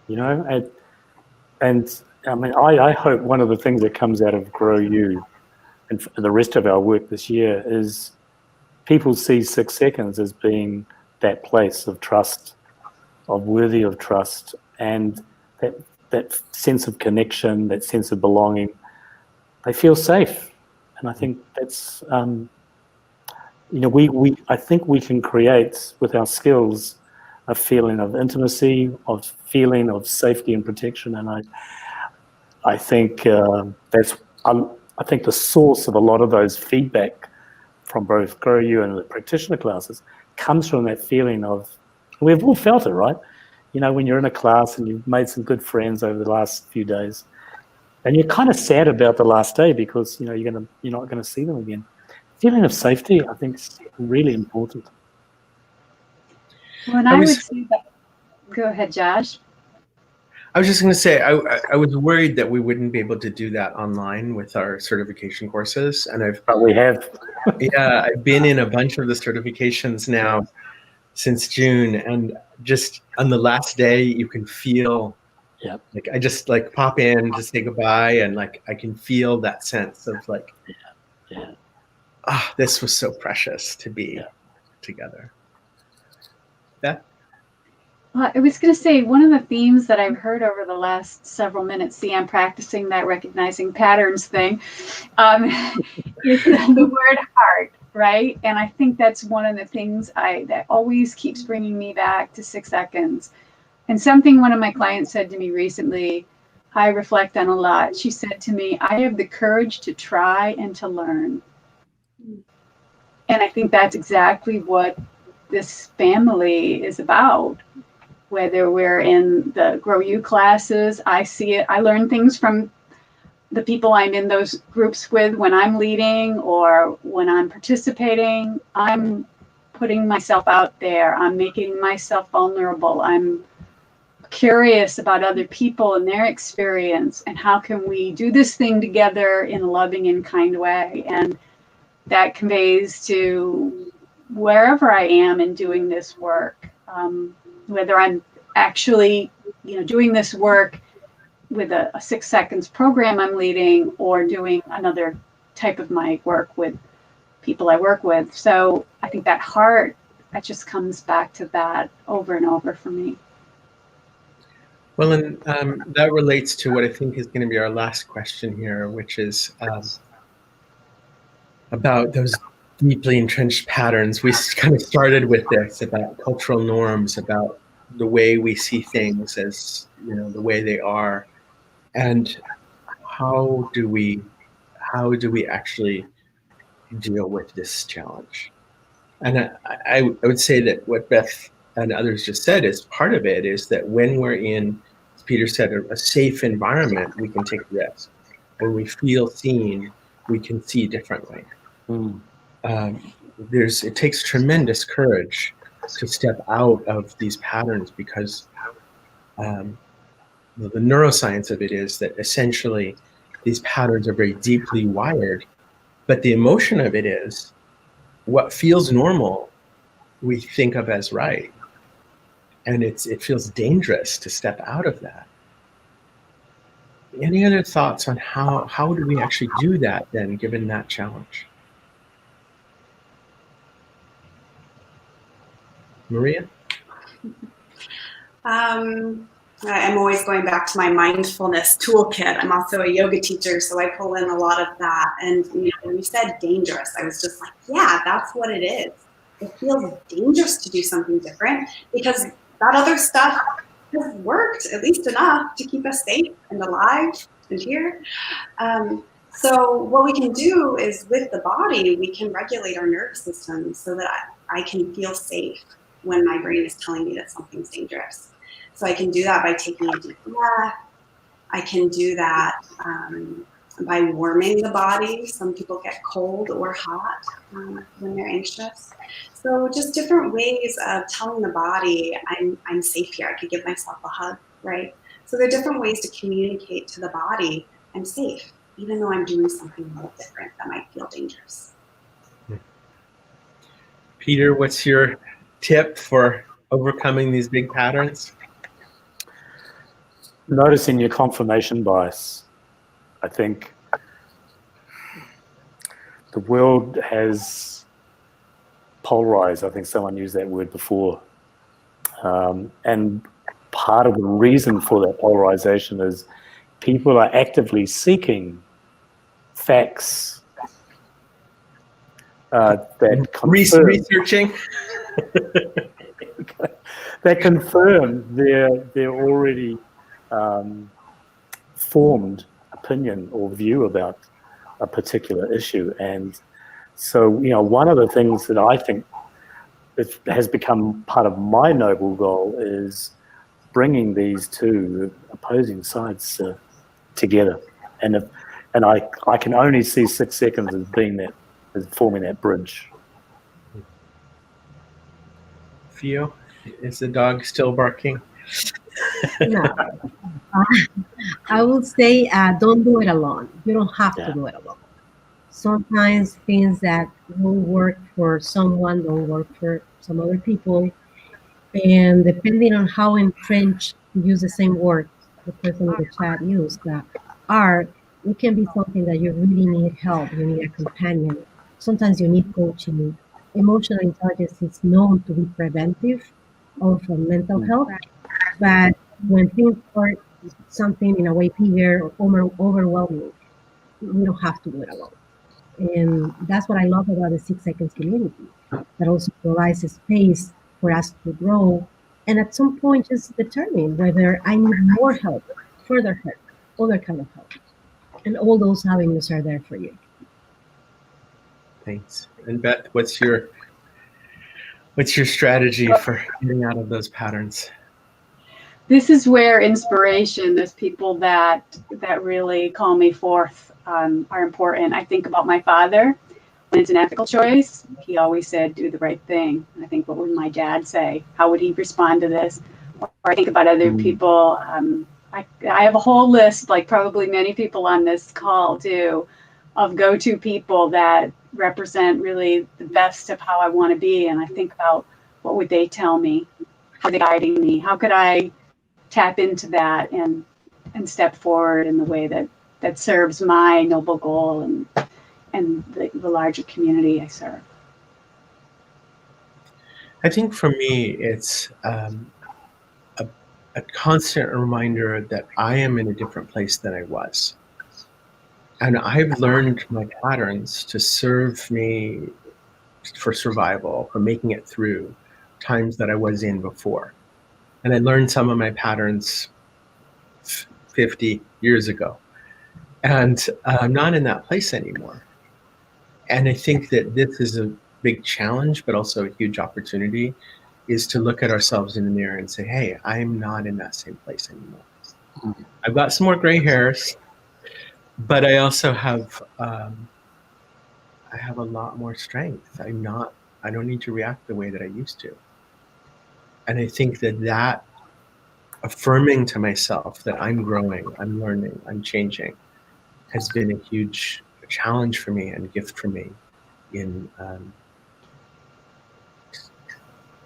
And I mean, I hope one of the things that comes out of Grow You and the rest of our work this year is people see 6 seconds as being that place of trust, of worthy of trust, and that sense of connection, that sense of belonging. They feel safe, and I think that's I think we can create with our skills a feeling of intimacy, of feeling of safety and protection, and I think that's I think the source of a lot of those feedback from both Grow You and the practitioner classes comes from that feeling of, we've all felt it, right? When you're in a class and you've made some good friends over the last few days, and you're kind of sad about the last day because you're not going to see them again. Feeling of safety, I think, is really important. Well, and I would say that. Go ahead, Josh. I was just going to say, I was worried that we wouldn't be able to do that online with our certification courses, and we have. Yeah, I've been in a bunch of the certifications now since June, and just on the last day, you can feel. Yeah. Like I just pop in to say goodbye, and I can feel that sense of this was so precious to be together. Beth? I was going to say, one of the themes that I've heard over the last several minutes, see, I'm practicing that recognizing patterns thing, is the word heart, right? And I think that's one of the things that always keeps bringing me back to 6 seconds. And something one of my clients said to me recently, I reflect on a lot. She said to me, I have the courage to try and to learn. And I think that's exactly what this family is about. Whether we're in the Grow You classes, I see it. I learn things from the people I'm in those groups with when I'm leading or when I'm participating. I'm putting myself out there. I'm making myself vulnerable. I'm curious about other people and their experience, and how can we do this thing together in a loving and kind way. And that conveys to wherever I am in doing this work. Whether I'm actually, doing this work with a 6 seconds program I'm leading, or doing another type of my work with people I work with. So I think that heart, that just comes back to that over and over for me. Well, and that relates to what I think is going to be our last question here, which is about those deeply entrenched patterns. We kind of started with this about cultural norms, about the way we see things as, the way they are, and how do we actually deal with this challenge? And I would say that what Beth and others just said is part of it, is that when we're in, as Peter said, a safe environment, we can take risks. When we feel seen, we can see differently. It takes tremendous courage to step out of these patterns, because the neuroscience of it is that essentially these patterns are very deeply wired, but the emotion of it is what feels normal we think of as right, and it feels dangerous to step out of that. Any other thoughts on how do we actually do that then, given that challenge? Maria? I'm always going back to my Mindfulness Toolkit. I'm also a yoga teacher, so I pull in a lot of that. And when you said dangerous, I was just like, yeah, that's what it is. It feels dangerous to do something different, because that other stuff has worked at least enough to keep us safe and alive and here. So what we can do is with the body, we can regulate our nervous system so that I can feel safe when my brain is telling me that something's dangerous. So I can do that by taking a deep breath. I can do that by warming the body. Some people get cold or hot when they're anxious. So just different ways of telling the body, I'm safe here. I could give myself a hug, right? So there are different ways to communicate to the body, I'm safe, even though I'm doing something a little different that might feel dangerous. Peter, what's your tip for overcoming these big patterns? Noticing your confirmation bias. I think the world has polarized. I think someone used that word before. And part of the reason for that polarization is people are actively seeking facts that confirm, researching that confirm their already formed opinion or view about a particular issue. And so, one of the things that I think it has become part of my noble goal is bringing these two opposing sides together. And I can only see 6 seconds as being that, as forming that bridge. Fio, is the dog still barking? No. I would say don't do it alone. You don't have to do it alone. Sometimes things that will work for someone don't work for some other people. And depending on how entrenched you use the same word the person in the chat used, it can be something that you really need help. You need a companion. Sometimes you need coaching. Emotional intelligence is known to be preventive of mental health, but when things are something in a way bigger or overwhelming, we don't have to do it alone. And that's what I love about the 6 Seconds community, that also provides a space for us to grow and at some point just determine whether I need more help, further help, other kind of help. And all those avenues are there for you. Thanks. And Beth, what's your strategy for getting out of those patterns? This is where inspiration, those people that really call me forth are important. I think about my father. When it's an ethical choice, he always said, do the right thing. I think, what would my dad say? How would he respond to this? Or I think about other people. I have a whole list, like probably many people on this call do, of go-to people that represent really the best of how I want to be. And I think about, what would they tell me? How are they guiding me? How could I tap into that and step forward in the way that serves my noble goal and the larger community I serve? I think for me, it's a constant reminder that I am in a different place than I was. And I've learned my patterns to serve me for survival, for making it through times that I was in before. And I learned some of my patterns 50 years ago. And I'm not in that place anymore. And I think that this is a big challenge, but also a huge opportunity, is to look at ourselves in the mirror and say, hey, I'm not in that same place anymore. I've got some more gray hairs, but I also have I have a lot more strength. I don't need to react the way that I used to. And I think that affirming to myself that I'm growing, I'm learning, I'm changing, has been a huge challenge for me and gift for me in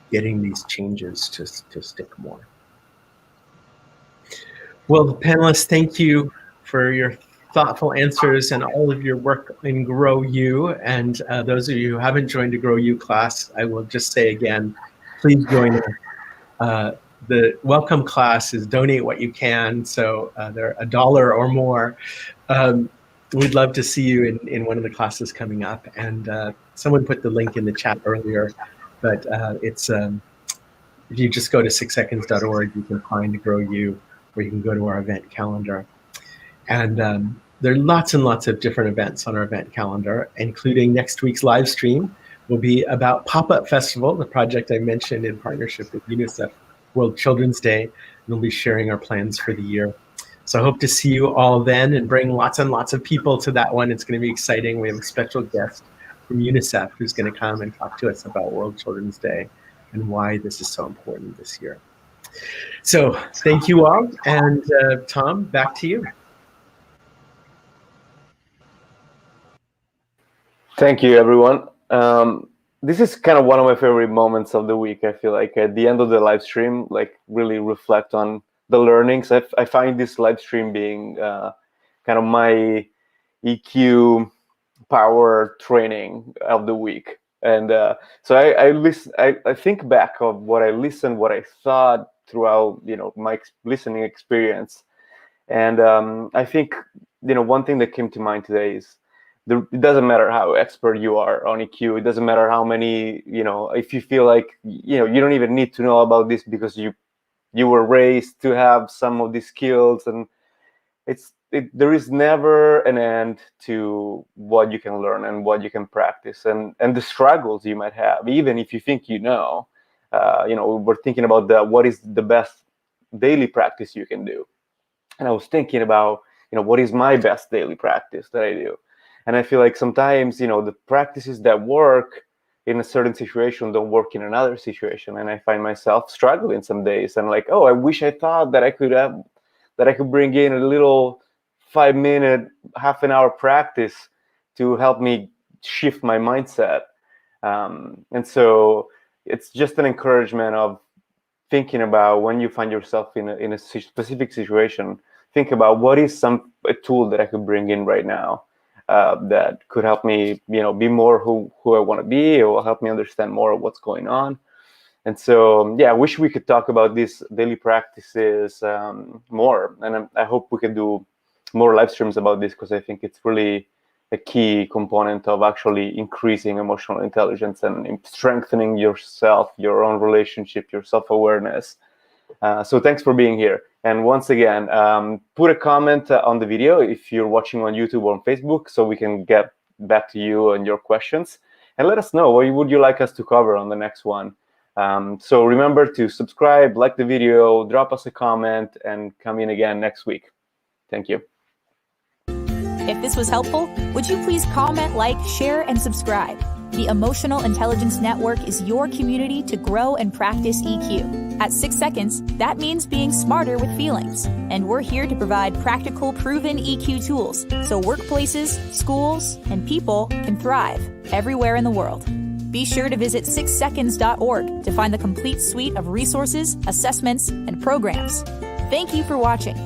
getting these changes to stick more. Well, the panelists, thank you for your thoughtful answers and all of your work in Grow You. And those of you who haven't joined the Grow You class, I will just say again, please join us. The welcome class is donate what you can. So they're $1 or more. We'd love to see you in one of the classes coming up. And someone put the link in the chat earlier, but it's if you just go to 6seconds.org, you can find Grow You, or you can go to our event calendar. And there are lots and lots of different events on our event calendar, including next week's live stream will be about Pop-Up Festival, the project I mentioned in partnership with UNICEF World Children's Day. And we'll be sharing our plans for the year. So I hope to see you all then and bring lots and lots of people to that one. It's going to be exciting. We have a special guest from UNICEF who's going to come and talk to us about World Children's Day and why this is so important this year. So thank you all. And Tom, back to you. Thank you, everyone. This is kind of one of my favorite moments of the week. I feel like at the end of the live stream, like really reflect on the learnings. I find this live stream being kind of my EQ power training of the week. And so I think back of what I listened, what I thought throughout, my listening experience. And I think, one thing that came to mind today is it doesn't matter how expert you are on EQ. It doesn't matter how many, if you feel like, you don't even need to know about this because you were raised to have some of these skills, and there is never an end to what you can learn and what you can practice and the struggles you might have, even if you think we're thinking about what is the best daily practice you can do. And I was thinking about, what is my best daily practice that I do? And I feel like sometimes, the practices that work in a certain situation don't work in another situation. And I find myself struggling some days. And like, oh, I wish I thought that I could bring in a little 5-minute, half an hour practice to help me shift my mindset. And so it's just an encouragement of thinking about when you find yourself in a specific situation, think about what is a tool that I could bring in right now that could help me, be more who I want to be, or help me understand more of what's going on. And so, I wish we could talk about these daily practices more. And I hope we can do more live streams about this, because I think it's really a key component of actually increasing emotional intelligence and strengthening yourself, your own relationship, your self-awareness. So thanks for being here. And once again, put a comment on the video if you're watching on YouTube or on Facebook, so we can get back to you and your questions. And let us know, what would you like us to cover on the next one? So remember to subscribe, like the video, drop us a comment, and come in again next week. Thank you. If this was helpful, would you please comment, like, share, and subscribe? The Emotional Intelligence Network is your community to grow and practice EQ. At 6 Seconds, that means being smarter with feelings. And we're here to provide practical, proven EQ tools so workplaces, schools, and people can thrive everywhere in the world. Be sure to visit 6seconds.org to find the complete suite of resources, assessments, and programs. Thank you for watching.